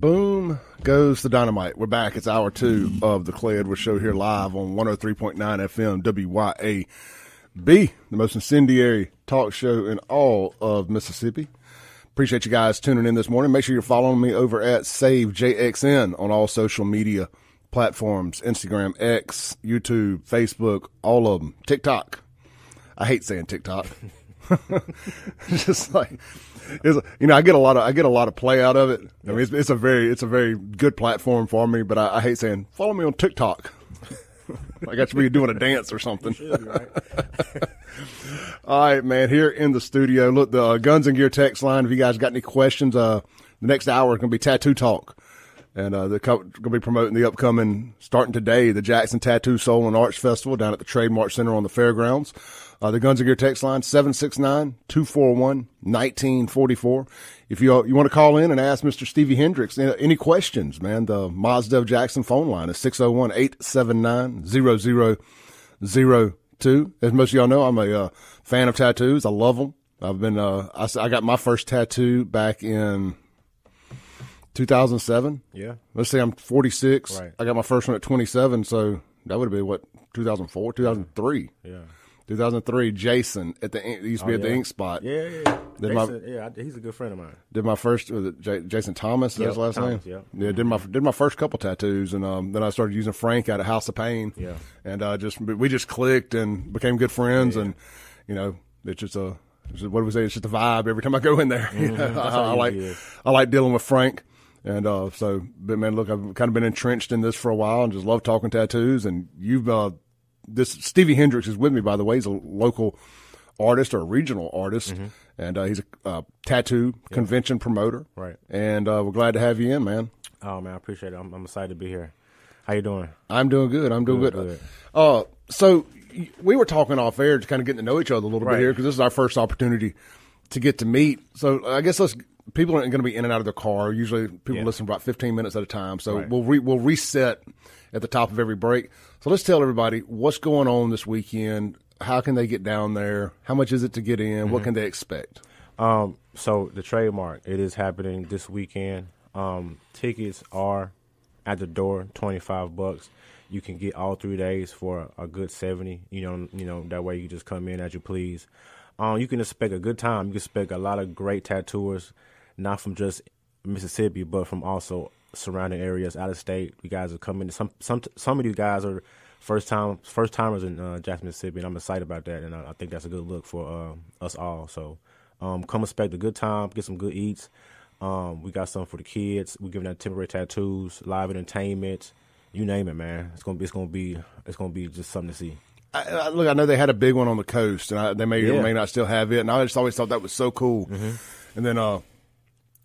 Boom goes the dynamite. We're back. It's hour 2 of the Clay Edwards Show here live on 103.9 FM WYAB, the most incendiary talk show in all of Mississippi. Appreciate you guys tuning in this morning. Make sure you're following me over at SaveJXN on all social media platforms, Instagram, X, YouTube, Facebook, all of them. TikTok. I hate saying TikTok. Just like, I get a lot of play out of it. I mean, it's a very good platform for me, but I hate saying follow me on TikTok. Like I should be doing a dance or something. You should be, right? All right, man. Here in the studio, look, the Guns and Gear text line. If you guys got any questions, the next hour is going to be Tattoo Talk, and they're going to be promoting the upcoming, starting today, the Jackson Tattoo Soul and Arts Festival down at the Trademart Center on the fairgrounds. The Guns and Gear text line, 769-241-1944. If you want to call in and ask Mr. Stevie Hendrix any questions, man, the Mazda of Jackson phone line is 601-879-0002. As most of y'all know, I'm a fan of tattoos. I love them. I've been I got my first tattoo back in 2007. Yeah. Let's say I'm 46. Right. I got my first one at 27, so that would have been, 2004, 2003. Yeah. 2003, Jason used to be at the Ink Spot. Yeah. Jason, he's a good friend of mine. Did my first, Jason Thomas, is his last name? Yep. Yeah, did my first couple tattoos, and then I started using Frank out of House of Pain. Yeah. And we just clicked and became good friends, and it's just what do we say? It's just a vibe every time I go in there. Mm-hmm. I like dealing with Frank. And but man, look, I've kind of been entrenched in this for a while and just love talking tattoos. And you've this Stevie Hendrix is with me, by the way. He's a local artist or a regional artist, and he's a tattoo convention promoter. Right. And we're glad to have you in, man. Oh man, I appreciate it. I'm excited to be here. How you doing? I'm doing good. Good. So we were talking off air, just kind of getting to know each other a little bit here, because this is our first opportunity to get to meet. So I guess people aren't going to be in and out of their car. Usually people listen for about 15 minutes at a time. So we'll reset at the top of every break. So let's tell everybody what's going on this weekend. How can they get down there? How much is it to get in? What can they expect? So the Trademark, it is happening this weekend. Tickets are at the door, $25. You can get all 3 days for a good $70. You know that way you just come in as you please. You can expect a good time. You can expect a lot of great tattooers, not from just Mississippi, but from also surrounding areas out of state. You guys are coming. Some of you guys are first timers in Jackson, Mississippi, and I'm excited about that. And I think that's a good look for us all. So come expect a good time, get some good eats. We got something for the kids. We're giving out temporary tattoos, live entertainment, you name it, man. It's gonna be just something to see. Look, I know they had a big one on the coast, and they may or may not still have it. And I just always thought that was so cool. And then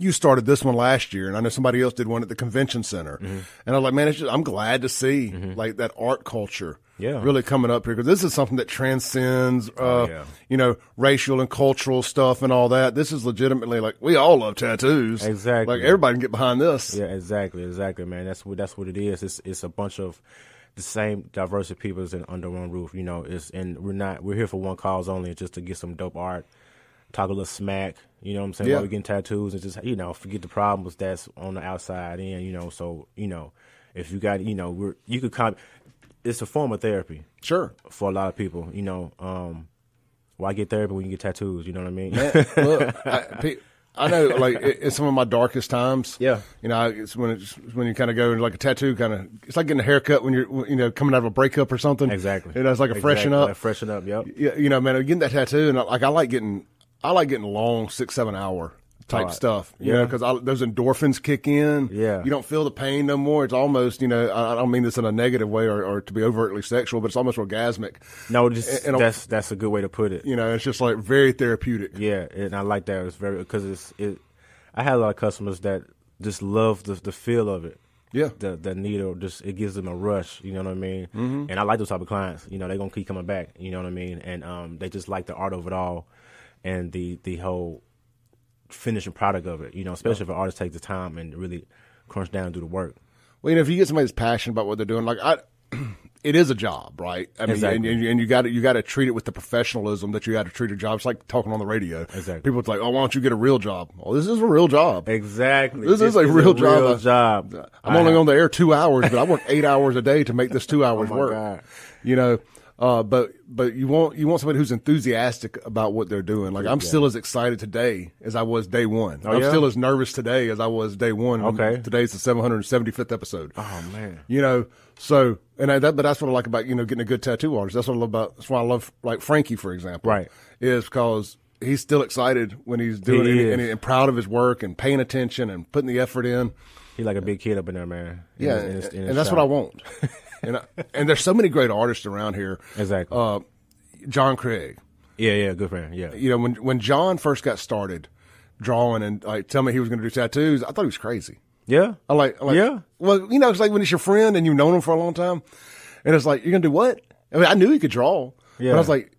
you started this one last year, and I know somebody else did one at the convention center. And I was like, man, I'm glad to see like that art culture really coming up here, because this is something that transcends, racial and cultural stuff and all that. This is legitimately like, we all love tattoos. Exactly. Like everybody can get behind this. Yeah, exactly, man. That's what it is. It's a bunch of the same diverse people is under one roof, we're here for one cause only, just to get some dope art, talk a little smack, you know what I'm saying, while we're getting tattoos, and just, forget the problems that's on the outside in, so, if you got, you could come, it's a form of therapy. Sure. For a lot of people, why get therapy when you get tattoos, you know what I mean? Man, look, I know, like, it's some of my darkest times. Yeah. It's when you kind of go into like a tattoo it's like getting a haircut when you're, coming out of a breakup or something. Exactly. It's like a freshen up. Like freshen up, yep. Yeah, man, getting that tattoo, and I like getting long 6-7 hour type stuff, because those endorphins kick in. Yeah. You don't feel the pain no more. It's almost, I don't mean this in a negative way or to be overtly sexual, but it's almost orgasmic. No, that's a good way to put it. It's just like very therapeutic. Yeah, and I like that. It's very, because I had a lot of customers that just love the feel of it. Yeah. The needle, it gives them a rush, you know what I mean? And I like those type of clients. They're going to keep coming back, you know what I mean? And they just like the art of it all and the whole finishing product of it, especially if an artist takes the time and really crunch down and do the work. Well, if you get somebody that's passionate about what they're doing, like it is a job, right? I mean, Exactly. and you got to treat it with the professionalism that you got to treat a job. It's like talking on the radio. Exactly. People are like, "Oh, why don't you get a real job?" Well, this is a real job. Exactly. This is a real job. job. I'm only on the air 2 hours, but I work 8 hours a day to make this 2 hours Oh, my work. God. You know, but you want somebody who's enthusiastic about what they're doing. Like I'm still as excited today as I was day one. I'm still as nervous today as I was day one. Okay. Today's the 775th episode. Oh man. You know, so but that's what I like about getting a good tattoo artist. That's what I love about. That's why I love like Frankie, for example. Right. Is because he's still excited when he's doing it and proud of his work and paying attention and putting the effort in. He's like a big kid up in there, man. And that's what I want. and there's so many great artists around here. Exactly. John Craig. Yeah, good friend. Yeah. You know, when John first got started drawing and like tell me he was going to do tattoos, I thought he was crazy. Yeah. I'm like, yeah. Well, you know, it's like when it's your friend and you've known him for a long time, and it's like, you're going to do what? I mean, I knew he could draw, but I was like,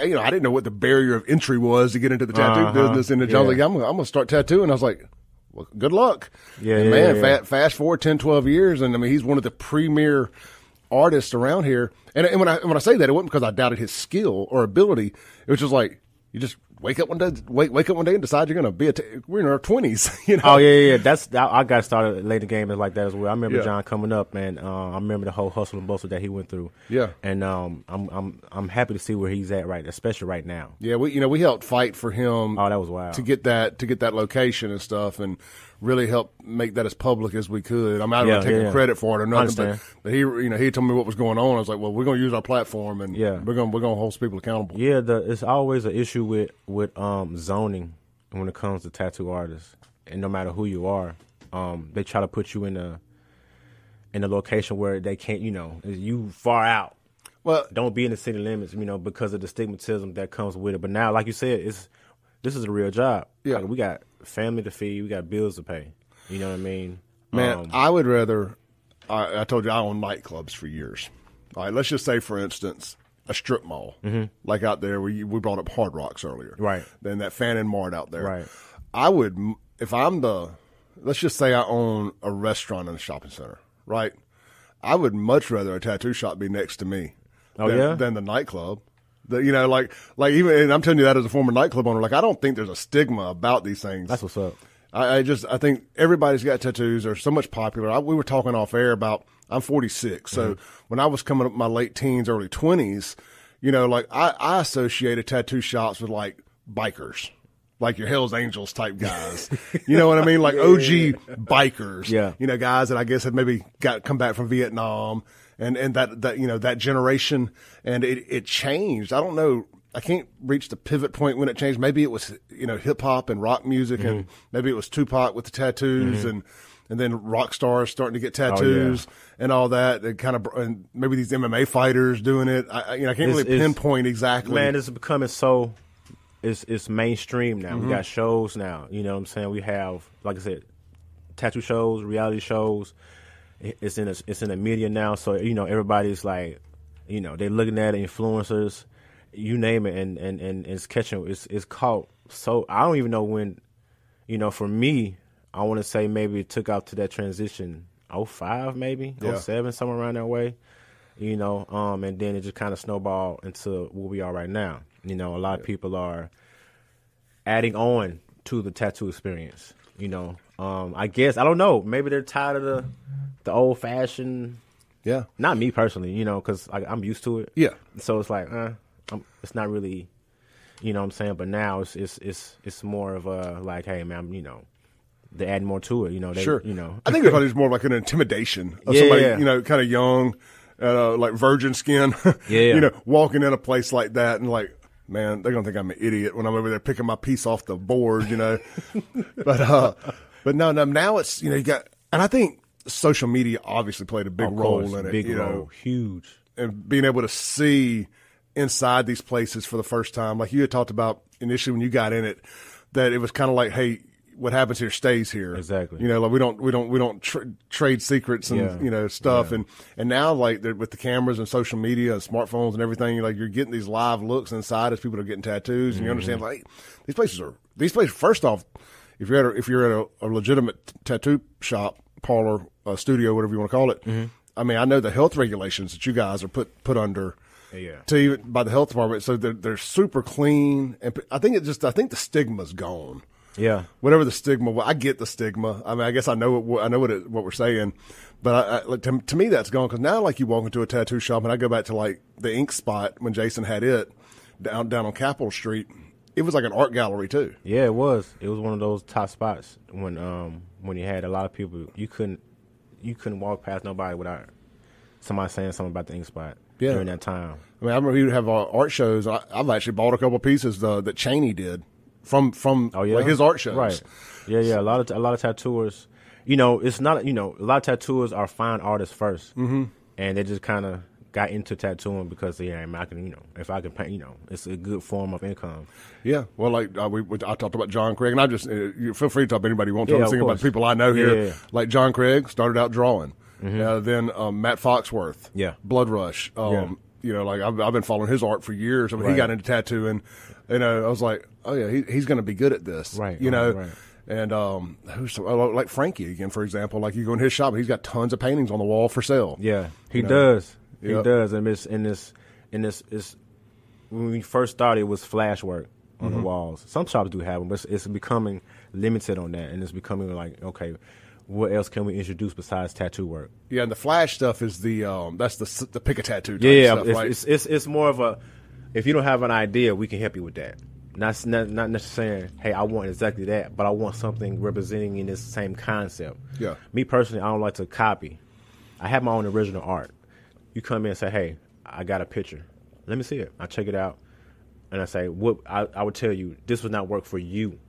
you know, I didn't know what the barrier of entry was to get into the tattoo business. And John's like, I'm going to start tattooing. I was like, well, good luck. Yeah. Fast forward 10, 12 years, and I mean, he's one of the premier artists around here. And when I say that, it wasn't because I doubted his skill or ability. It was just like, you just wake up one day and decide you're going to be we're in our 20s, you know? Oh yeah. I got started late in the game like that as well. I remember Yeah. John coming up, man. I remember the whole hustle and bustle that he went through. Yeah. And I'm happy to see where he's at especially right now. Yeah, we helped fight for him. Oh, that was wild. to get that location and stuff, and really help make that as public as we could. I'm not taking credit for it or nothing, but he told me what was going on. I was like, well, we're going to use our platform, and we're going to hold people accountable. Yeah, it's always an issue with zoning when it comes to tattoo artists, and no matter who you are, they try to put you in a location where they can't, you far out. Well, Don't be in the city limits, because of the stigmatism that comes with it. But now, like you said, this is a real job. Yeah. Like, we got family to feed, we got bills to pay. You know what I mean? Man, I would rather. I told you I owned nightclubs for years. All right, let's just say, for instance, a strip mall, like out there. We brought up Hard Rocks earlier, Right. Then that Fan and Mart out there, Right. I would, if I'm let's just say I own a restaurant in a shopping center, right? I would much rather a tattoo shop be next to me than the nightclub. Like even, and I'm telling you that as a former nightclub owner, like I don't think there's a stigma about these things. That's what's up. I think everybody's got tattoos. They're so much popular. We were talking off air about, I'm 46. So when I was coming up my late teens, early 20s, like I associated tattoo shops with like bikers, like your Hells Angels type guys. You know what I mean? Like OG bikers, guys that I guess had maybe come back from Vietnam and that generation. And it changed. I don't know. I can't reach the pivot point when it changed. Maybe it was, hip hop and rock music, and maybe it was Tupac with the tattoos, and then rock stars starting to get tattoos and all that. And maybe these MMA fighters doing it. I can't really pinpoint exactly. Man, it's becoming so. It's mainstream now. We got shows now. You know what I'm saying? We have, like I said, tattoo shows, reality shows. It's in the media now. So everybody's like, they're looking at influencers. You name it, and it's catching. It's caught. So I don't even know when. For me, I want to say maybe it took out to that transition 05 maybe 07, somewhere around that way. And then it just kind of snowballed into where we are right now. A lot of people are adding on to the tattoo experience. I guess I don't know. Maybe they're tired of the old fashioned. Yeah. Not me personally. Because I'm used to it. Yeah. So it's like, it's not really, what I'm saying. But now it's more of a like, hey man, they add more to it. Sure. I think it's more like an intimidation of somebody, kind of young, like virgin skin, walking in a place like that and like, man, they're gonna think I'm an idiot when I'm over there picking my piece off the board, But no, now it's you got, and I think social media obviously played a big role in it. Big role, huge, and being able to see inside these places for the first time, like you had talked about initially when you got in it, that it was kind of like, hey, what happens here stays here. Exactly. Like we don't trade secrets and stuff. And now like with the cameras and social media and smartphones and everything, like you're getting these live looks inside as people are getting tattoos, and you understand like these places. First off, if you're at a legitimate tattoo shop, parlor, studio, whatever you want to call it, I mean, I know the health regulations that you guys are put under by the health department, so they're super clean. And I think the stigma's gone. Yeah. Whatever the stigma, I get the stigma. I mean, I guess I know what we're saying, but to me that's gone, because now like you walk into a tattoo shop, and I go back to like the Ink Spot when Jason had it down on Capitol Street. It was like an art gallery too. Yeah, it was. It was one of those top spots when you had a lot of people. You couldn't walk past nobody without somebody saying something about the Ink Spot during that time. I mean, I remember he would have art shows. I've actually bought a couple pieces that Cheney did from like his art shows. Right. Yeah. A lot of tattooers. It's not. A lot of tattooers are fine artists first, and they just kind of got into tattooing because I can, if I can paint, it's a good form of income. Yeah. Well, like I talked about John Craig, and I just you feel free to talk to anybody you want to. I'm thinking about people I know here. Yeah. Like John Craig started out drawing. Then Matt Foxworth. Yeah. Blood Rush. Like I've been following his art for years. I mean, he got into tattooing. I was like, oh yeah, he's going to be good at this. Right. Right. And who's like Frankie again, for example. Like you go in his shop, and he's got tons of paintings on the wall for sale. Yeah, he does. He does, and this when we first started, it was flash work on the walls. Some shops do have them, but it's becoming limited on that, and it's becoming like, okay, what else can we introduce besides tattoo work? Yeah, and the flash stuff is that's the pick a tattoo type stuff. It's more of a, if you don't have an idea, we can help you with that. Not necessarily, hey, I want exactly that, but I want something representing in this same concept. Yeah. Me personally, I don't like to copy. I have my own original art. You come in and say, hey, I got a picture. Let me see it. I check it out, and I say, what I would tell you, this would not work for you.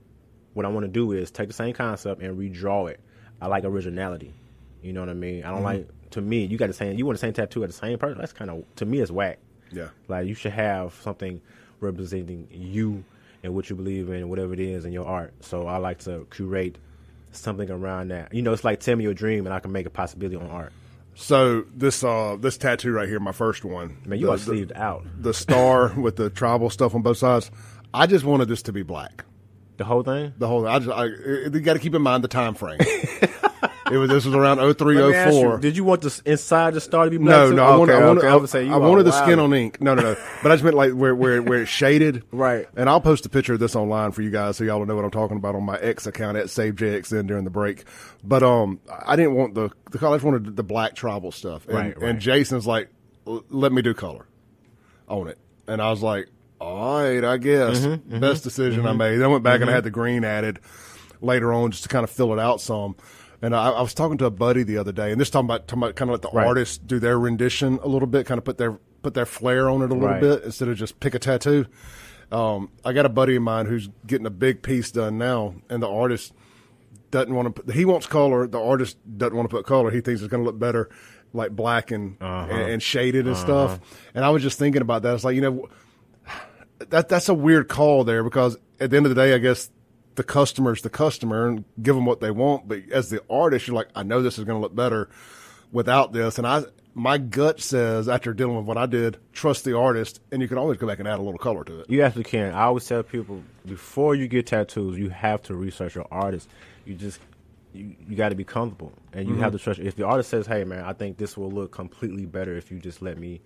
What I want to do is take the same concept and redraw it. I like originality. You know what I mean? I don't like, to me, you want the same tattoo at the same person? That's kind of, to me, it's whack. Yeah. Like, you should have something representing you and what you believe in, whatever it is in your art. So I like to curate something around that. It's like tell me your dream, and I can make a possibility on art. So this tattoo right here, my first one. Man, you are sleeved out. The star with the tribal stuff on both sides. I just wanted this to be black. The whole thing? The whole thing. You got to keep in mind the time frame. This was around 03, 04. Did you want the inside the star to be black? No. I wanted the skin on ink. No. But I just meant like where it's shaded. Right. And I'll post a picture of this online for you guys so y'all will know what I'm talking about on my X account at SaveJXN during the break. But I didn't want the color. I just wanted the black tribal stuff. And, and Jason's like, let me do color on it. And I was like, all right, I guess. Best decision I made. Then I went back and I had the green added later on just to kind of fill it out some. And I was talking to a buddy the other day, and this talking about kind of let the artists do their rendition a little bit, kind of put their flair on it a little bit instead of just pick a tattoo. I got a buddy of mine who's getting a big piece done now, and the artist doesn't want to. He wants color. The artist doesn't want to put color. He thinks it's going to look better, like black and shaded and stuff. And I was just thinking about that. It's like, that's a weird call there, because at the end of the day, I guess the customer's the customer and give them what they want. But as the artist, you're like, I know this is going to look better without this. And my gut says, after dealing with what I did, trust the artist, and you can always go back and add a little color to it. You actually can. I always tell people, before you get tattoos, you have to research your artist. You got to be comfortable, and you have to trust. If the artist says, hey, man, I think this will look completely better if you just let me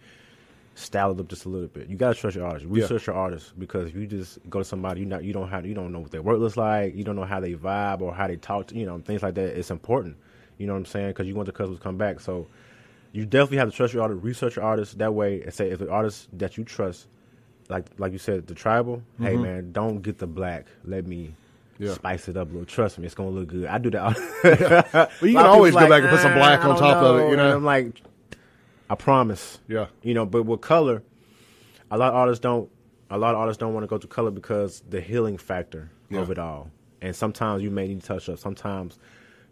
style it up just a little bit. You gotta trust your artist. Research your artist, because if you just go to somebody you don't know what their work looks like, you don't know how they vibe or how they talk, things like that. It's important. You know what I'm saying? Because you want the customers to come back. So you definitely have to trust your artist. Research your artist that way, and say if the artist that you trust, like you said, the tribal. Hey man, don't get the black. Let me spice it up a little. Trust me, it's gonna look good. I do that. Well, you can always go back and put some black on top of it. And I'm like, I promise. Yeah. But with color, a lot of artists don't want to go to color because the healing factor of it all. And sometimes you may need to touch up. Sometimes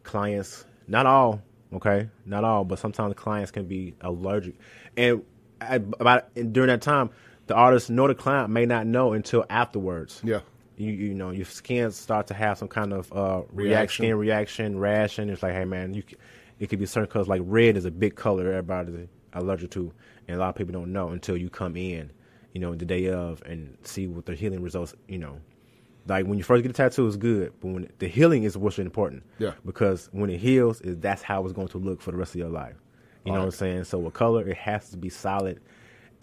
clients, not all, okay? Not all, but sometimes clients can be allergic. And during that time, the artist nor the client may not know until afterwards. Yeah. Your skin start to have some kind of skin reaction, rash, and it's like, hey man, it could be certain colors. Like red is a big color everybody's allergic to, and a lot of people don't know until you come in, the day of, and see what the healing results. Like when you first get a tattoo, it's good, but when the healing is what's important. Yeah. Because when it heals, that's how it's going to look for the rest of your life. You know what I'm saying? So with color, it has to be solid.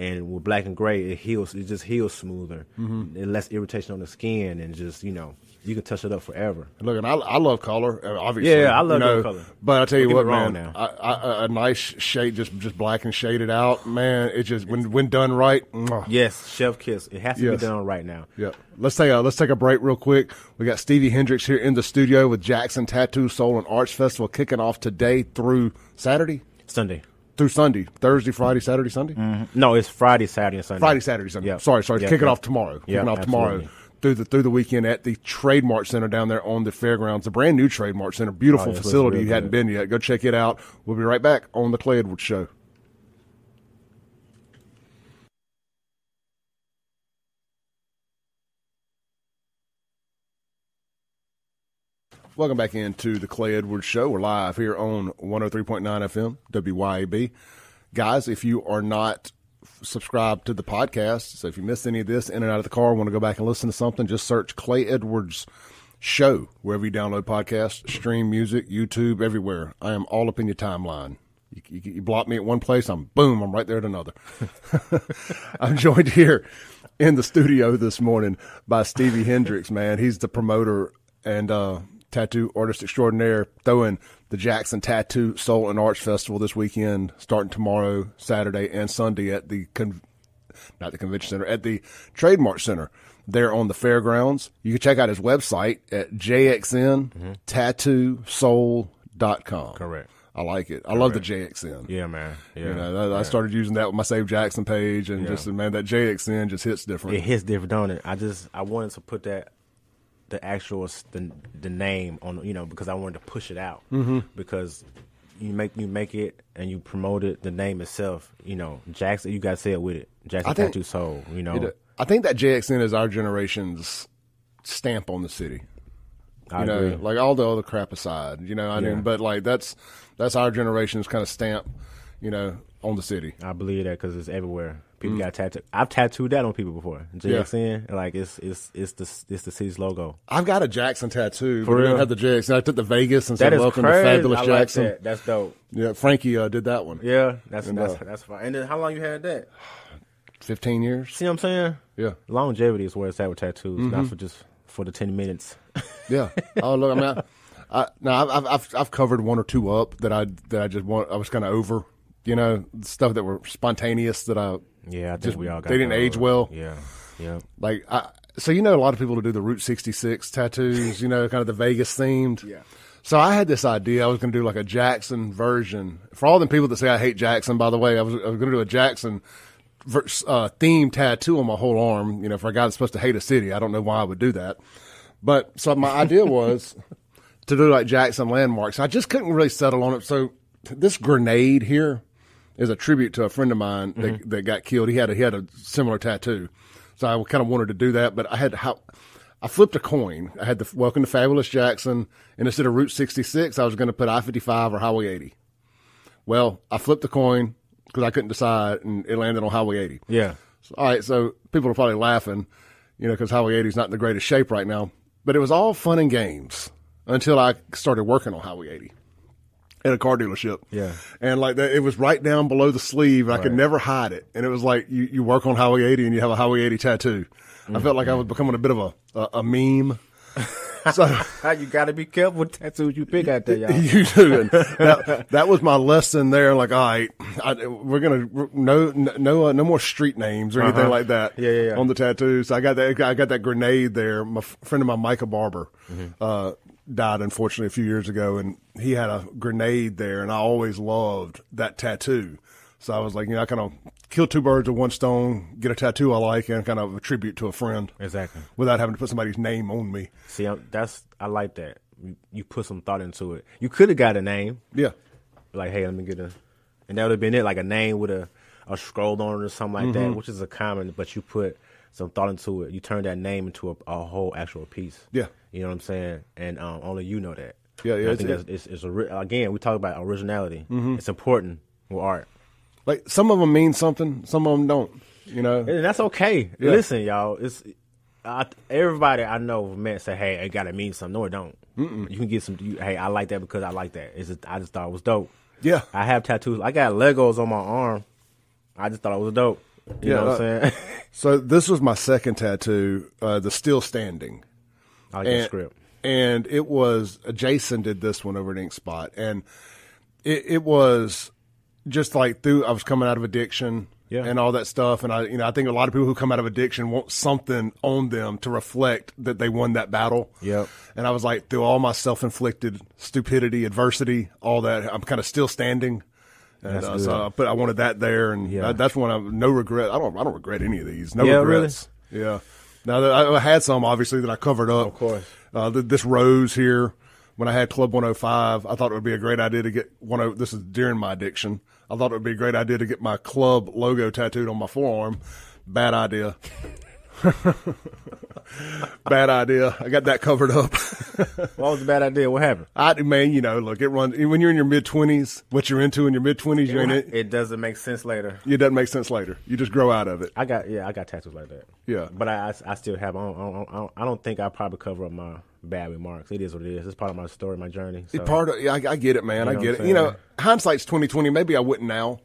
And with black and gray, it heals. It just heals smoother. It less irritation on the skin, and just you can touch it up forever. Look, and I love color, obviously. Yeah, I love color. But I tell you what, wrong man, now. a nice shade, just black and shaded out, man. It just when done right. Yes, chef kiss. It has to be done right now. Yeah. Let's take a break real quick. We got Stevie Hendrix here in the studio with Jackson Tattoo Soul and Arts Festival kicking off today through Saturday, Sunday. Through Sunday, Thursday, Friday, Saturday, Sunday. No, it's Friday, Saturday, and Sunday. Friday, Saturday, Sunday. Yep. Sorry. Yep, Kicking off tomorrow. Kicking off tomorrow through the weekend at the Trademart Center down there on the fairgrounds. A brand new Trademart Center, beautiful facility. You hadn't been yet. Go check it out. We'll be right back on the Clay Edwards Show. Welcome back into the Clay Edwards Show. We're live here on 103.9 FM, WYAB. Guys, if you are not subscribed to the podcast, so if you missed any of this in and out of the car, want to go back and listen to something, just search Clay Edwards Show wherever you download podcasts, stream music, YouTube, everywhere. I am all up in your timeline. You block me at one place, I'm right there at another. I'm joined here in the studio this morning by Stevie Hendrix, man. He's the promoter and tattoo artist extraordinaire, throwing the Jackson Tattoo Soul and Arts Festival this weekend, starting tomorrow, Saturday, and Sunday at the not the convention center, at the Trademart Center there on the fairgrounds. You can check out his website at jxntattoosoul.com. Correct. I like it. I love the JXN. Yeah, man. Yeah. I started using that with my Save Jackson page, and man, that JXN just hits different. It hits different, don't it? I wanted to put that. The actual the name on because I wanted to push it out because you make it and you promote it, the name itself, Jackson, you got to say it with it, Jackson Tattoo Soul, I think that JXN is our generation's stamp on the city. I agree. Like all the other crap aside, I mean, but like that's our generation's kind of stamp, on the city. I believe that because it's everywhere. People got tattooed. I've tattooed that on people before. JXN, like it's the city's logo. I've got a Jackson tattoo. For real? I don't have the JXN. I took the Vegas and said, "Welcome crazy. to Fabulous I Jackson." Like that. That's dope. Yeah, Frankie did that one. Yeah, that's fine. And then how long you had that? 15 years. See what I'm saying? Yeah. Longevity is where it's at with tattoos, not for the 10 minutes. Yeah. Oh look, I mean, I've covered one or two up that I just want. I was kind of over. Stuff that were spontaneous that I think we all got. They didn't age well. Yeah. Like so a lot of people who do the Route 66 tattoos, kind of the Vegas themed. Yeah. So I had this idea. I was going to do like a Jackson version. For all them people that say I hate Jackson, by the way, I was going to do a Jackson themed tattoo on my whole arm. For a guy that's supposed to hate a city, I don't know why I would do that. But so my idea was to do like Jackson landmarks. I just couldn't really settle on it. So this grenade here is a tribute to a friend of mine that got killed. He had a similar tattoo, so I kind of wanted to do that. But I flipped a coin. I had the Welcome to Fabulous Jackson, and instead of Route 66, I was going to put I-55 or Highway 80. Well, I flipped the coin because I couldn't decide, and it landed on Highway 80. Yeah. So, all right, so people are probably laughing, because Highway 80 is not in the greatest shape right now. But it was all fun and games until I started working on Highway 80. At a car dealership. Yeah. And like that, it was right down below the sleeve. And I could never hide it. And it was like, you work on Highway 80 and you have a Highway 80 tattoo. I felt like I was becoming a bit of a meme. So you got to be careful with tattoos you pick out there, y'all. You do. And that was my lesson there. Like, all right, we're going to, no more street names or anything like that on the tattoo. So I got that grenade there. My friend of mine, Micah Barber, died unfortunately a few years ago, and he had a grenade there, and I always loved that tattoo. So I was like, I kind of kill two birds with one stone, get a tattoo I like, and kind of a tribute to a friend. Exactly. Without having to put somebody's name on me. See, I like that. You put some thought into it. You could have got a name. Yeah. Like, hey, let me get and that would have been it, like a name with a scroll on it or something like that, which is a common, but you put some thought into it. You turn that name into a whole actual piece. Yeah. You know what I'm saying? And only you know that. Yeah. I think again, we talk about originality. It's important with art. Like, some of them mean something, some of them don't, And that's okay. Yeah. Listen, y'all, everybody I know meant say, hey, it got to mean something. No, it don't. You can get some, hey, I like that because I like that. I just thought it was dope. Yeah. I have tattoos. I got Legos on my arm. I just thought it was dope. You know what I'm saying? So this was my second tattoo, the Still Standing. I like the script. And it was, Jason did this one over at Ink Spot. And it was just like I was coming out of addiction and all that stuff. And I think a lot of people who come out of addiction want something on them to reflect that they won that battle. Yep. And I was like, through all my self-inflicted stupidity, adversity, all that, I'm kind of still standing. And so I wanted that there, and that's when no regret. I don't regret any of these. No regrets. Really? Yeah. Now I had some obviously that I covered up. Of course. This rose here, when I had Club 105, I thought it would be a great idea to get this is during my addiction. I thought it would be a great idea to get my club logo tattooed on my forearm. Bad idea. Bad idea. I got that covered up. What was the bad idea? What happened? Look, it runs when you're in your mid-20s. What you're into in your mid-20s, you ain't it. It doesn't make sense later. It doesn't make sense later. You just grow out of it. I got tattoos like that. Yeah, but I still have. I don't think I probably cover up my bad remarks. It is what it is. It's part of my story, my journey. So. I get it, man. I get it. Hindsight's 20/20. Maybe I wouldn't now.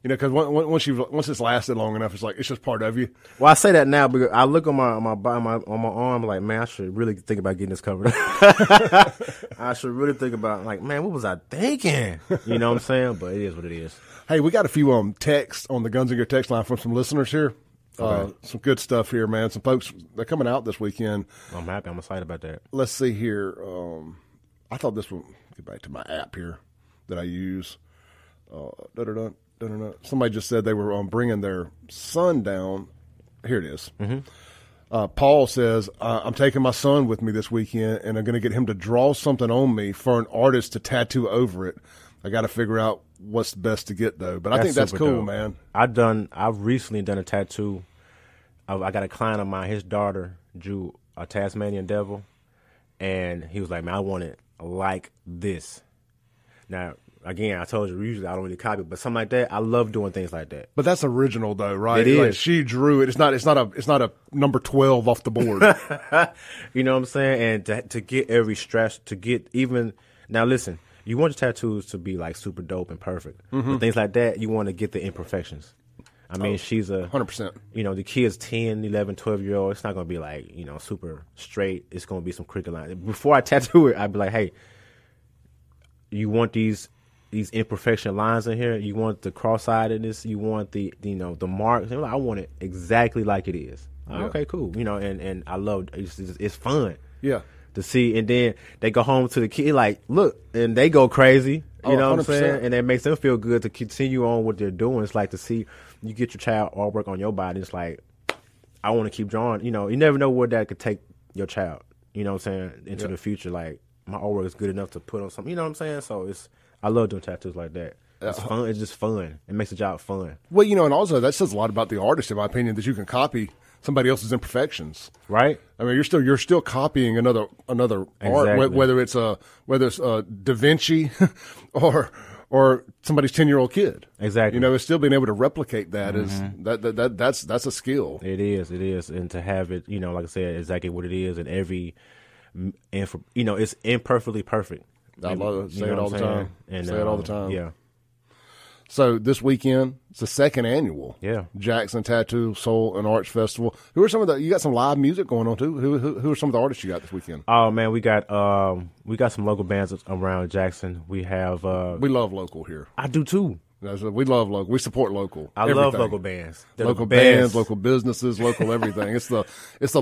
Because once it's lasted long enough, it's like it's just part of you. Well, I say that now because I look on my arm like, man, I should really think about getting this covered. I should really think about like, man, what was I thinking? You know what I'm saying? But it is what it is. Hey, we got a few texts on the Guns and Gear text line from some listeners here. Okay. Some good stuff here, man. Some folks, they're coming out this weekend. I'm happy. I'm excited about that. Let's see here. I thought this one. Get back to my app here that I use. Somebody just said they were bringing their son down. Here it is. Mm-hmm. Paul says, I'm taking my son with me this weekend, and I'm going to get him to draw something on me for an artist to tattoo over it. I got to figure out what's best to get, though. But I think that's cool, man. I've recently done a tattoo. I got a client of mine. His daughter drew a Tasmanian devil, and he was like, man, I want it like this. Now, again, I told you, usually I don't really copy, but something like that, I love doing things like that. But that's original, though, right? It is. Like she drew it. It's not a number 12 off the board. You know what I'm saying? And to get every stress, to get even now. Listen, you want your tattoos to be like super dope and perfect, but things like that, you want to get the imperfections. I mean, she's 100%. The kid's 10, 11, 12-year-old. It's not going to be like, super straight. It's going to be some crooked lines. Before I tattoo it, I'd be like, hey, you want these imperfection lines in here? You want the cross-eyedness? You want the marks? And I want it exactly like it is. Yeah. Okay, cool. And I love it's fun. Yeah. To see, and then they go home to the kid like, look, and they go crazy. You know what I'm saying? And it makes them feel good to continue on what they're doing. It's like to see you get your child artwork on your body. It's like, I want to keep drawing. You never know where that could take your child. You know what I'm saying? Into the future. Like, my artwork is good enough to put on something. You know what I'm saying? So I love doing tattoos like that. It's fun. It's just fun. It makes the job fun. Well, and also that says a lot about the artist, in my opinion, that you can copy somebody else's imperfections. Right. I mean, you're still copying another art, whether it's Da Vinci or somebody's 10-year-old kid. Exactly. It's still being able to replicate that that's a skill. It is, and to have it, like I said, exactly what it is, and it's imperfectly perfect. I love it. Say it all the time. And, say it all the time. Yeah. So this weekend, it's the second annual Jackson Tattoo, Soul, and Arts Festival. Who are some of you got some live music going on too? Who are some of the artists you got this weekend? Oh man, we got some local bands around Jackson. We have we love local here. I do too. We love local. We support local. I love local bands. They're local bands, local businesses, local everything. It's the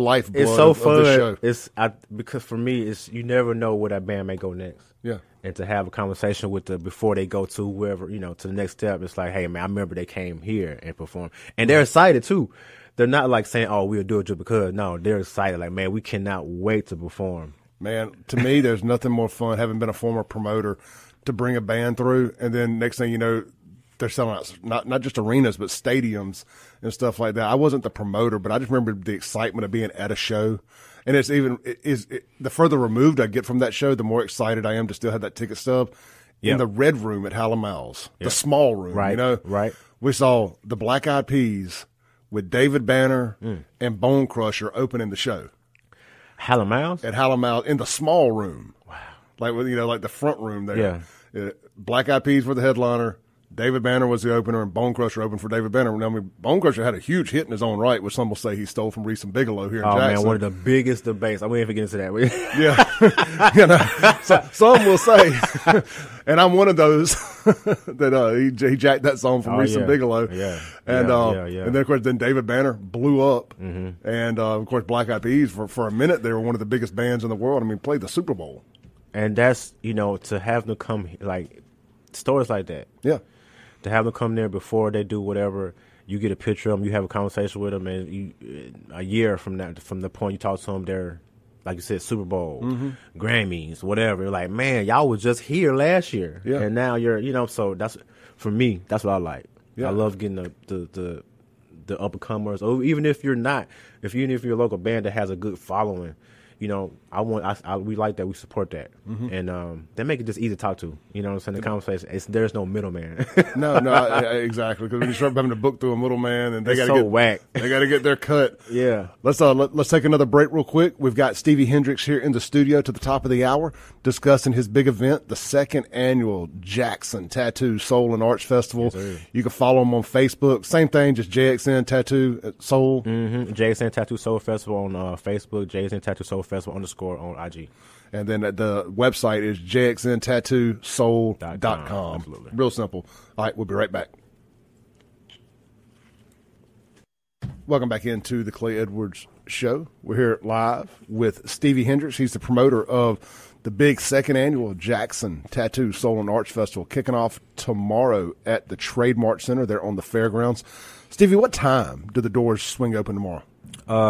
lifeblood. It's so fun. Of this show. Because for me, you never know where that band may go next. Yeah. And to have a conversation with before they go to wherever, to the next step, it's like, hey man, I remember they came here and performed, and they're excited too. They're not like saying, oh, we'll do it just because. No, they're excited. Like, man, we cannot wait to perform. Man, to me, there's nothing more fun, having been a former promoter, to bring a band through, and then next thing you know, they're selling out not just arenas but stadiums and stuff like that. I wasn't the promoter, but I just remember the excitement of being at a show. And the further removed I get from that show, the more excited I am to still have that ticket stub in the Red Room at Hallamals, the small room. Right, right. We saw the Black Eyed Peas with David Banner and Bone Crusher opening the show. Hallamals? At Hallamals in the small room. Wow. Like the front room there. Yeah. Black Eyed Peas were the headliner. David Banner was the opener, and Bone Crusher opened for David Banner. Now, I mean, Bone Crusher had a huge hit in his own right, which some will say he stole from Reese and Bigelow here in Jackson. Oh, man, one of the biggest debates. I'm waiting to get into that. Yeah. Some will say, and I'm one of those, that he jacked that song from Reese and Bigelow. Yeah. And then, of course, then David Banner blew up. Mm-hmm. And, of course, Black Eyed Peas, for a minute, they were one of the biggest bands in the world. I mean, played the Super Bowl. And that's, to have them come, like, stories like that. Yeah. To have them come there before they do whatever, you get a picture of them, you have a conversation with them, and a year from the point you talk to them, they're, like you said, Super Bowl, Grammys, whatever. You're like, man, y'all was just here last year, and now you're, so that's, for me, that's what I like. Yeah. I love getting the up and comers, or even if you're not, even if you're a local band that has a good following. We like that. We support that, and they make it just easy to talk to. You know what I'm saying? The conversation, there's no middleman. No, exactly. Because when you start having to book through a middleman, and they got to get whack. They got to get their cut. Yeah. Let's take another break real quick. We've got Stevie Hendrix here in the studio to the top of the hour, discussing his big event, the second annual Jackson Tatoo Soul and Arts Festival. Yes, you can follow him on Facebook. Same thing, just JXN Tattoo Soul. JXN Tattoo Soul Festival on Facebook. JXN Tattoo Soul Festival _ on IG. And then the website is jxntattoosoul.com. Absolutely. Real simple. All right, we'll be right back. Welcome back into the Clay Edwards Show. We're here live with Stevie Hendrix. He's the promoter of the big second annual Jackson Tatoo Soul and Arts Festival, kicking off tomorrow at the Trademart Center there on the fairgrounds. Stevie, what time do the doors swing open tomorrow?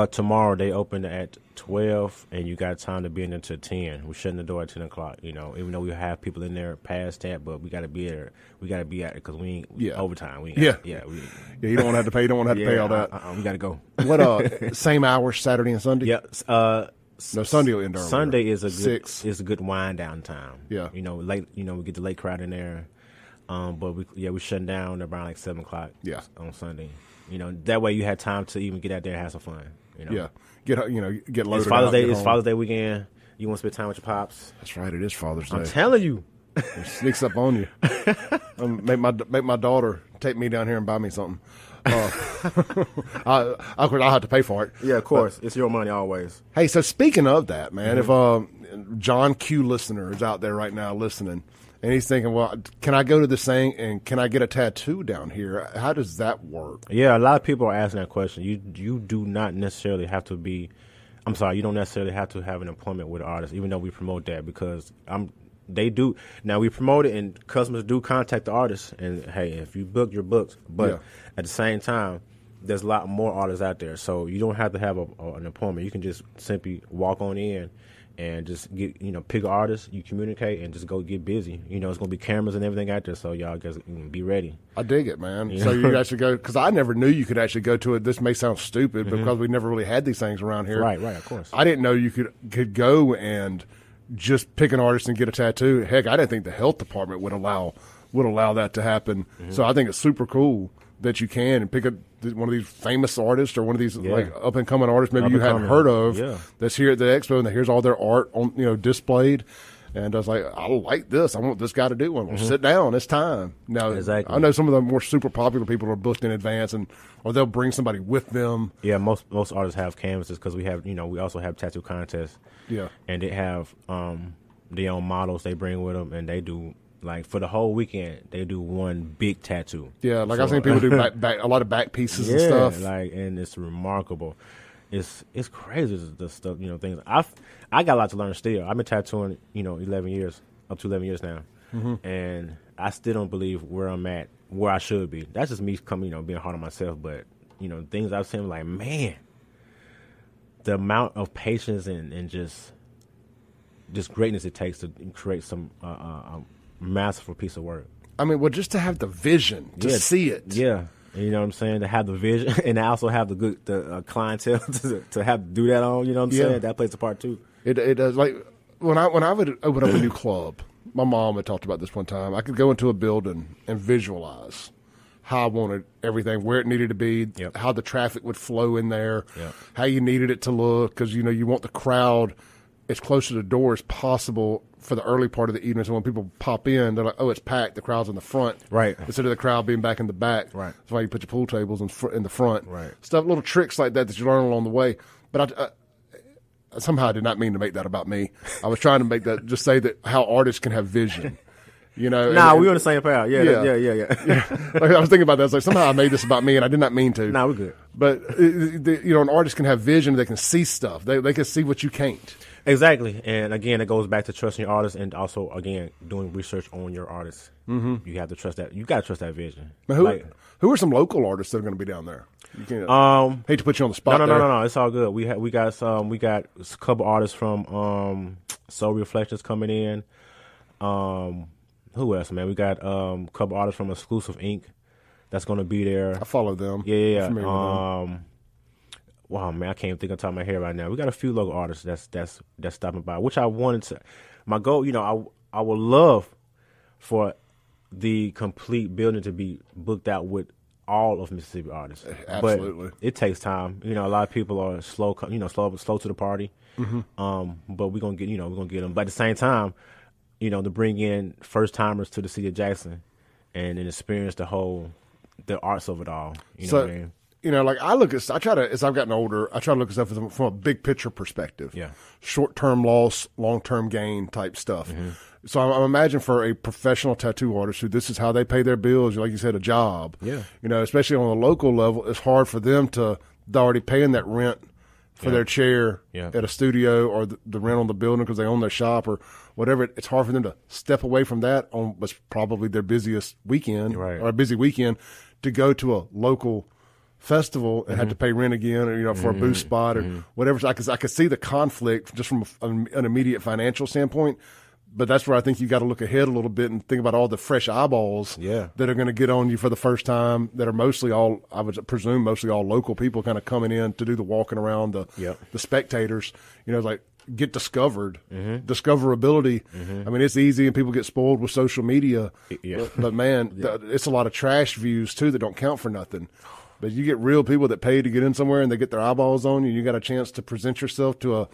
Tomorrow they open at 12, and you got time to be in until 10. We're shutting the door at 10 o'clock. Even though we have people in there past that, but we got to be there. We got to be at it because we ain't overtime. You don't want to have to pay. You don't want to have to pay all that. We got to go. What same hours Saturday and Sunday? Yeah. No, Sunday will end earlier. Sunday is a good 6. Is a good wind down time. Yeah. Late. We get the late crowd in there. But we're shutting down around like 7 o'clock. Yeah. On Sunday. That way you had time to even get out there and have some fun. Yeah. Get loaded. It's Father's Day. It's Father's Day weekend. You want to spend time with your pops. That's right. It is Father's Day. I'm telling you. It sneaks up on you. Make my daughter take me down here and buy me something. I'll have to pay for it. Yeah, of course. It's your money always. Hey, so speaking of that, man, if John Q listener is out there right now listening, and he's thinking, well, can I go to this thing and can I get a tattoo down here? How does that work? Yeah, a lot of people are asking that question. You do not necessarily have to be – I'm sorry, you don't necessarily have to have an appointment with an artist, even though we promote that because they do – now we promote it and customers do contact the artist. And, hey, if you book, you're booked. But at the same time, there's a lot more artists out there. So you don't have to have an appointment. You can just simply walk on in and just get, pick an artist, you communicate, and just go get busy. It's going to be cameras and everything out there, so y'all just be ready. I dig it, man. So you actually go, because I never knew you could actually go to it. This may sound stupid, because we never really had these things around here. Right, of course. I didn't know you could go and just pick an artist and get a tattoo. Heck, I didn't think the health department would allow that to happen. So I think it's super cool that you can and pick one of these famous artists or one of these like up and coming artists maybe you hadn't heard of that's here at the expo, and here's all their art on displayed. And I was like, I like this. I want this guy to do one. Well, sit down. It's time. Now, exactly. I know some of the more super popular people are booked in advance, or they'll bring somebody with them. Yeah, most artists have canvases because we have we also have tattoo contests. Yeah, and they have their own models they bring with them, and they do. Like, for the whole weekend, they do one big tattoo. Yeah, like I've seen people do back, a lot of back pieces and stuff. And it's remarkable. It's crazy, the stuff, things. I got a lot to learn still. I've been tattooing, 11 years, up to 11 years now. And I still don't believe where I'm at, where I should be. That's just me coming, being hard on myself. But, things I've seen, like, man, the amount of patience and just greatness it takes to create some masterful piece of work. I mean, well, just to have the vision, to see it. Yeah. You know what I'm saying? To have the vision, and I also have the clientele to have to do that on. You know what I'm saying? That plays a part too. It does. Like when I would open up a new club, my mom had talked about this one time. I could go into a building and visualize how I wanted everything, where it needed to be, how the traffic would flow in there, how you needed it to look, because you want the crowd as close to the door as possible for the early part of the evening. So when people pop in, they're like, "Oh, it's packed. The crowd's in the front." Right. Instead of the crowd being back in the back. Right. That's why you put your pool tables in the front. Right. Stuff, little tricks like that you learn along the way. But somehow I did not mean to make that about me. I was trying to make that just say that how artists can have vision. You know, we on the same path. Yeah. Like, I was thinking about that. I was like, somehow I made this about me, and I did not mean to. We're good. But an artist can have vision. They can see stuff. They can see what you can't. Exactly. And again, it goes back to trusting your artists, and also again doing research on your artists. Mm-hmm. You have to trust that. You got to trust that vision. But who are some local artists that are going to be down there? You can't, hate to put you on the spot. No. It's all good. We got a couple artists from Soul Reflections coming in. Who else, man? We got a couple artists from Exclusive Inc. that's going to be there. I follow them. Yeah. Wow, man, I can't even think on top of my head right now. We got a few local artists that's stopping by, which I wanted to. My goal, I would love for the complete building to be booked out with all of Mississippi artists. Absolutely. But it takes time. A lot of people are slow to the party. Mm-hmm. But we're gonna get them. But at the same time, to bring in first timers to the city of Jackson and experience the arts of it all. What I mean? I try to, as I've gotten older, I try to look at stuff from a big picture perspective. Yeah. Short-term loss, long-term gain type stuff. Mm-hmm. So I imagine for a professional tattoo artist who this is how they pay their bills, like you said, a job. Yeah. Especially on the local level, it's hard for them they're already paying that rent for their chair at a studio or the rent on the building because they own their shop or whatever. It's hard for them to step away from that on what's probably their busiest weekend or a busy weekend to go to a local festival and have to pay rent again or, for a booth spot or whatever. So I could see the conflict just from an immediate financial standpoint. But that's where I think you got to look ahead a little bit and think about all the fresh eyeballs that are going to get on you for the first time that are mostly all, I would presume, mostly all local people kind of coming in to do the walking around, the spectators, like get discovered, discoverability. Mm-hmm. I mean, it's easy and people get spoiled with social media. Yeah. But man, it's a lot of trash views too that don't count for nothing. But you get real people that pay to get in somewhere and they get their eyeballs on you and you got a chance to present yourself to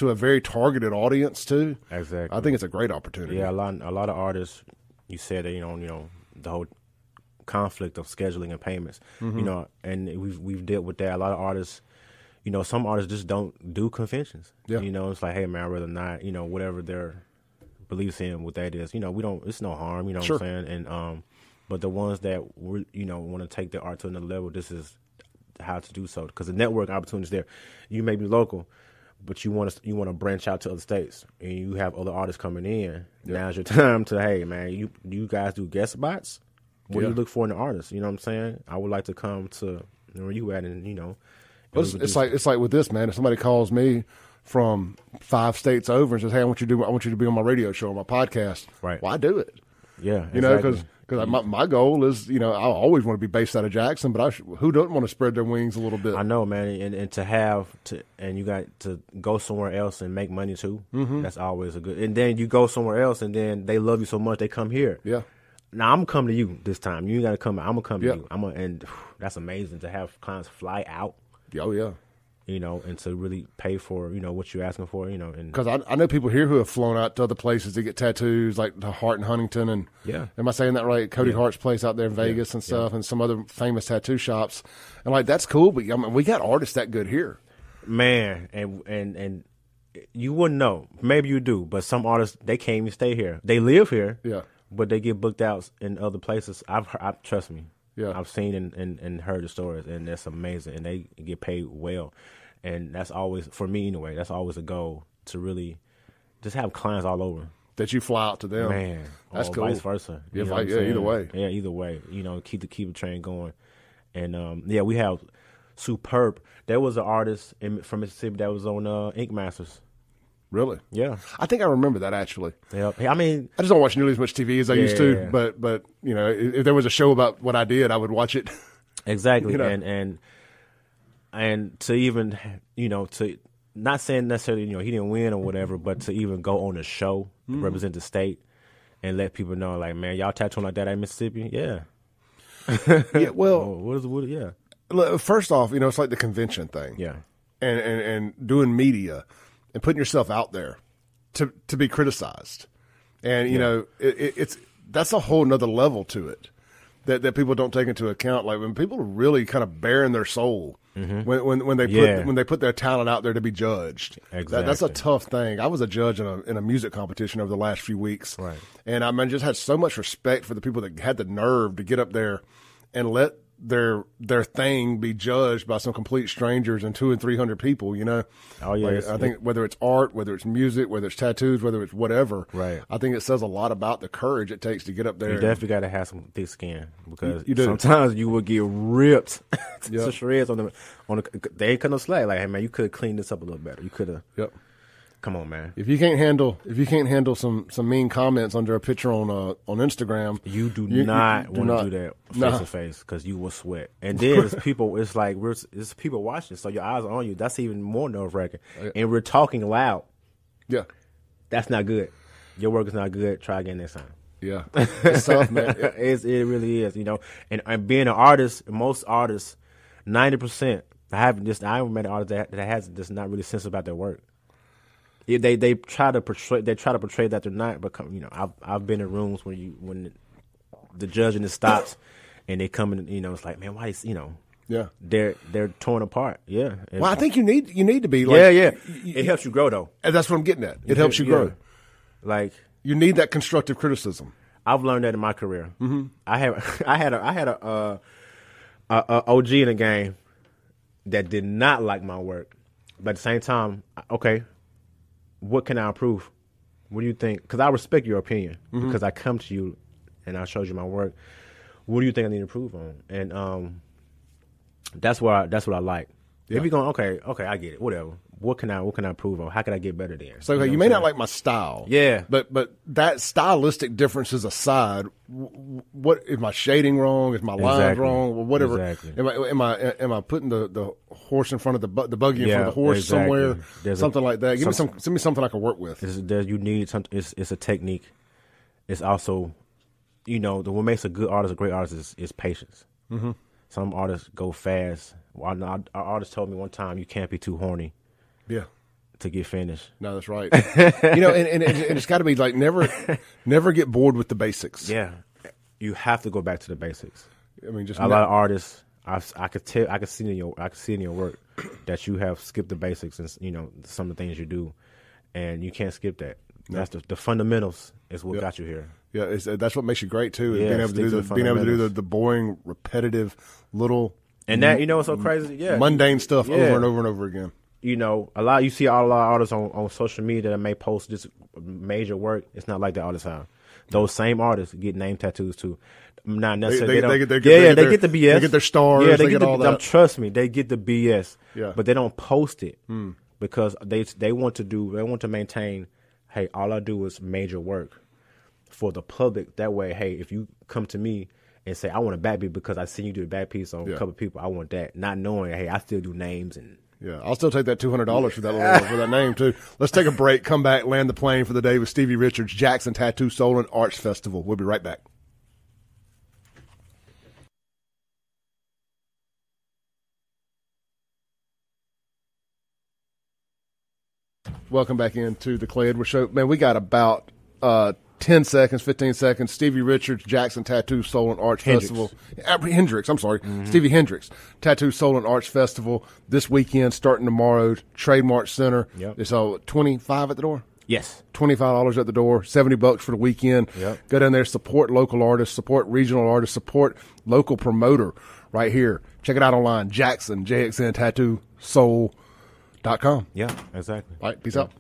a very targeted audience too. Exactly. I think it's a great opportunity. Yeah, a lot of artists. You said that the whole conflict of scheduling and payments. And we've dealt with that. A lot of artists. Some artists just don't do conventions. Yeah. It's like, hey man, I'd rather not. Whatever their beliefs in, what that is. We don't. It's no harm. What I'm saying. And but the ones that want to take their art to another level, this is how to do so because the network opportunities there. You may be local. But you want to branch out to other states, and you have other artists coming in. Yep. Now's your time to, hey man, you guys do guest spots. What do you look for in the artist? You know what I'm saying? I would like to come to where you at, and it's like with this man. If somebody calls me from 5 states over and says, hey, I want you to be on my radio show, on my podcast. Right. Well, I do it. Yeah. Because my goal is, I always want to be based out of Jackson, but who doesn't want to spread their wings a little bit? I know, man, and you got to go somewhere else and make money too. Mm-hmm. That's always a good. And then you go somewhere else, and then they love you so much they come here. Yeah. Now I'm gonna come to you this time. You got to come. I'm gonna come to you. And that's amazing to have clients fly out. Oh yeah. And to really pay for, what you're asking for, and because I know people here who have flown out to other places to get tattoos, like to Hart and Huntington, and am I saying that right? Cody Hart's place out there in Vegas and stuff, and some other famous tattoo shops, and like that's cool. But I mean, we got artists that good here, man, and you wouldn't know. Maybe you do, but some artists they can't even stay here. They live here, but they get booked out in other places. I've trust me. Yeah. I've seen and heard the stories, and that's amazing, and they get paid well. And that's always, for me anyway, that's always a goal to really just have clients all over. That you fly out to them. Man. That's cool. Vice versa. Either way. Yeah, either way. Keep the train going. And, we have superb. There was an artist from Mississippi that was on Ink Masters. Really? Yeah. I think I remember that, actually. Yeah. I mean, I just don't watch nearly as much TV as I used to, but if there was a show about what I did, I would watch it. Exactly. And to even, to not saying necessarily, he didn't win or whatever, but to even go on a show, represent the state, and let people know, like, man, y'all tattooing like that at Mississippi? Yeah. Yeah, well. Yeah. First off, it's like the convention thing. Yeah. And doing media and putting yourself out there to be criticized. And, you know, that's a whole nother level to it that people don't take into account. Like when people are really kind of bearing their soul when they put their talent out there to be judged. Exactly. That's a tough thing. I was a judge in a music competition over the last few weeks. Right. And I just had so much respect for the people that had the nerve to get up there and let their thing be judged by some complete strangers and 200 and 300 people, you know. Oh yeah, like, I think whether it's art, whether it's music, whether it's tattoos, whether it's whatever, right. I think it says a lot about the courage it takes to get up there. You definitely got to have some thick skin because you do. Sometimes you will get ripped to shreds on the. They ain't cut no slack. Like, hey man, you could have cleaned this up a little better. You could have. Yep. Come on, man. If you can't handle some mean comments under a picture on Instagram, you do not want to do that face to face because you will sweat. And then it's people. It's like it's people watching, so your eyes are on you. That's even more nerve wracking. And we're talking loud. Yeah, that's not good. Your work is not good. Try again next time. Yeah, it's tough, man. It really is. You know, and being an artist, most artists, 90%. I haven't met an artist that has just not really sense about their work. They try to portray that they're not, but you know, I've been in rooms when the judging it stops and they come in, you know, it's like, man, why is, you know, they're torn apart. Yeah. Well, I think you need to be like, it helps you grow though. And that's what I'm getting at. It helps you grow. Like you need that constructive criticism. I've learned that in my career. Mm-hmm. I had a OG in the game that did not like my work, but at the same time, okay. What can I improve? What do you think? Because I respect your opinion. Because I come to you and I showed you my work. What do you think I need to improve on? And that's what I like. Yeah. If you're going, okay, I get it. Whatever. What can I improve on? How can I get better there? So you may not like my style. Yeah. But that stylistic differences aside, what is my shading wrong? Is my lines wrong? Or whatever. Exactly. Am I putting the horse in front of the buggy in front of the horse somewhere? Something like that. Send me something I can work with. You need something. It's a technique. It's also, you know, what makes a good artist a great artist is patience. Mm-hmm. Some artists go fast. Our artist told me one time, you can't be too horny. Yeah. To get finished. No, that's right. You know, and it's got to be like never get bored with the basics. Yeah. You have to go back to the basics. I mean, just a lot of artists, I could see in your work that you have skipped the basics and, you know, some of the things you do, and you can't skip that. No. That's the fundamentals is what got you here. Yeah, that's what makes you great too. Is being able to do the boring, repetitive, little, and that, you know, what's so crazy. Yeah, mundane stuff over and over and over again. You know, you see a lot of artists on social media that may post this major work. It's not like that all the time. Those same artists get name tattoos too. Not necessarily. They get the BS. They get their stars. Yeah, they get all that. Trust me, they get the BS. Yeah, but they don't post it because they want to maintain. Hey, all I do is major work for the public. That way, hey, if you come to me and say I want a bad beat because I seen you do a bad piece on a couple of people, I want that. Not knowing, hey, I still do names and. Yeah, I'll still take that $200 for that name too. Let's take a break. Come back, land the plane for the day with Stevie Richards, Jackson Tattoo Soul and Arts Festival. We'll be right back. Welcome back into the Clay Edwards Show. Man, we got about 10 seconds, 15 seconds. Stevie Richards, Jackson Tattoo Soul and Arts Festival. Hendrix, I'm sorry. Mm-hmm. Stevie Hendrix, Tattoo Soul and Arts Festival this weekend, starting tomorrow. Trademart Center. Yep. It's $25 at the door. Yes. $25 at the door, $70 for the weekend. Yep. Go down there, support local artists, support regional artists, support local promoter right here. Check it out online, Jackson, JXN Tattoo Soul.com. Yeah, exactly. All right, peace out.